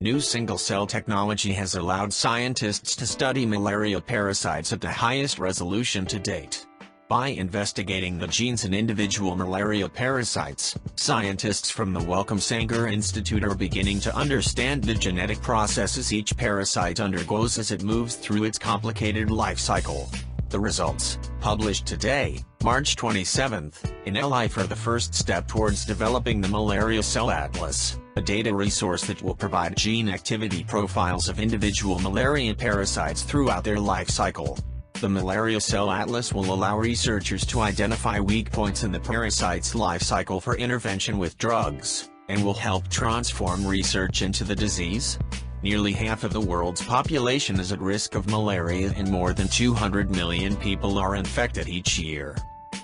New single-cell technology has allowed scientists to study malaria parasites at the highest resolution to date. By investigating the genes in individual malaria parasites, scientists from the Wellcome Sanger Institute are beginning to understand the genetic processes each parasite undergoes as it moves through its complicated life cycle. The results, published today, March 27, in Life, are the first step towards developing the Malaria Cell Atlas, a data resource that will provide gene activity profiles of individual malaria parasites throughout their life cycle. The Malaria Cell Atlas will allow researchers to identify weak points in the parasite's life cycle for intervention with drugs, and will help transform research into the disease. Nearly half of the world's population is at risk of malaria and more than 200 million people are infected each year.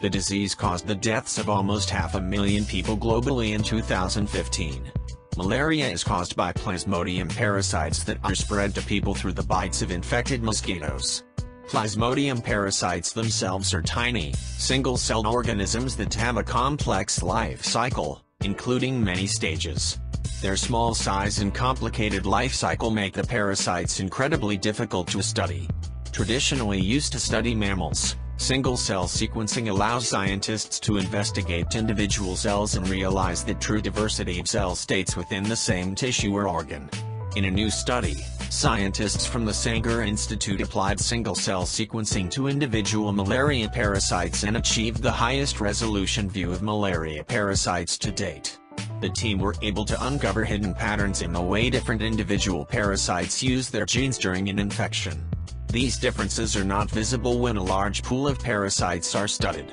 The disease caused the deaths of almost 500,000 people globally in 2015. Malaria is caused by Plasmodium parasites that are spread to people through the bites of infected mosquitoes. Plasmodium parasites themselves are tiny, single-celled organisms that have a complex life cycle, including many stages. Their small size and complicated life cycle make the parasites incredibly difficult to study. Traditionally used to study mammals, single-cell sequencing allows scientists to investigate individual cells and realize the true diversity of cell states within the same tissue or organ. In a new study, scientists from the Sanger Institute applied single-cell sequencing to individual malaria parasites and achieved the highest resolution view of malaria parasites to date. The team were able to uncover hidden patterns in the way different individual parasites use their genes during an infection. These differences are not visible when a large pool of parasites are studied.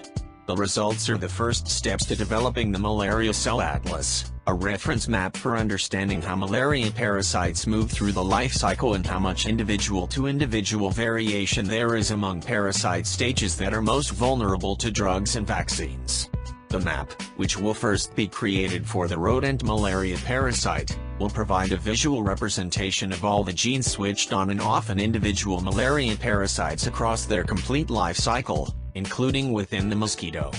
The results are the first steps to developing the Malaria Cell Atlas, a reference map for understanding how malaria parasites move through the life cycle and how much individual-to-individual variation there is among parasite stages that are most vulnerable to drugs and vaccines. The map, which will first be created for the rodent malaria parasite, will provide a visual representation of all the genes switched on and off in individual malaria parasites across their complete life cycle, including within the mosquito.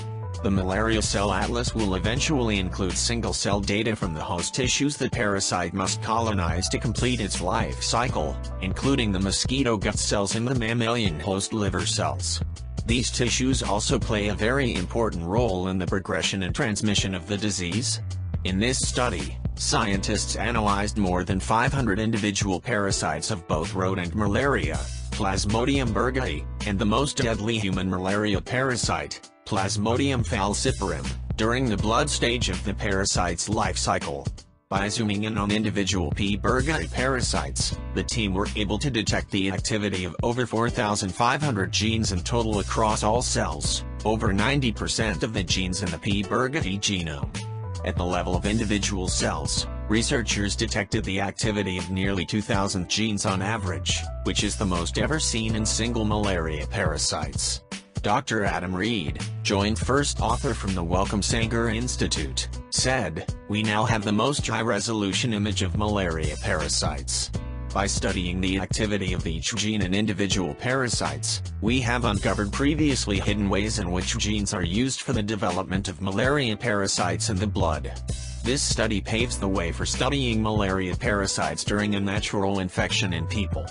The Malaria Cell Atlas will eventually include single-cell data from the host tissues the parasite must colonize to complete its life cycle, including the mosquito gut cells and the mammalian host liver cells. These tissues also play a very important role in the progression and transmission of the disease. In this study, scientists analyzed more than 500 individual parasites of both rodent malaria, Plasmodium burgdorferi, and the most deadly human malaria parasite, Plasmodium falciparum, during the blood stage of the parasite's life cycle. By zooming in on individual P. burgdorferi parasites, the team were able to detect the activity of over 4,500 genes in total across all cells, over 90% of the genes in the P. burgdorferi genome. At the level of individual cells, researchers detected the activity of nearly 2,000 genes on average, which is the most ever seen in single malaria parasites. Dr. Adam Reed, joint first author from the Wellcome Sanger Institute, said, "We now have the most high-resolution image of malaria parasites. By studying the activity of each gene in individual parasites, we have uncovered previously hidden ways in which genes are used for the development of malaria parasites in the blood." This study paves the way for studying malaria parasites during a natural infection in people.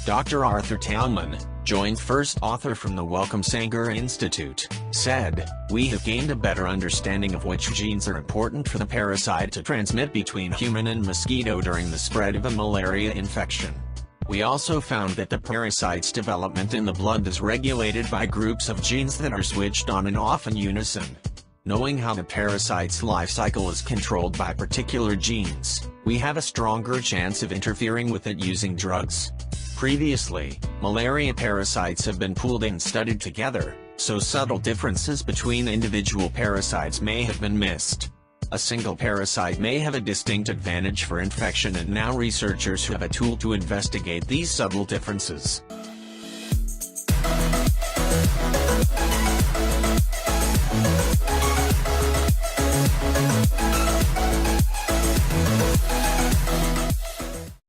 Dr. Arthur Talman, joint first author from the Wellcome Sanger Institute, said, "We have gained a better understanding of which genes are important for the parasite to transmit between human and mosquito during the spread of a malaria infection. We also found that the parasite's development in the blood is regulated by groups of genes that are switched on and off in unison. Knowing how the parasite's life cycle is controlled by particular genes, we have a stronger chance of interfering with it using drugs. Previously, malaria parasites have been pooled and studied together, so subtle differences between individual parasites may have been missed. A single parasite may have a distinct advantage for infection, and now researchers have a tool to investigate these subtle differences."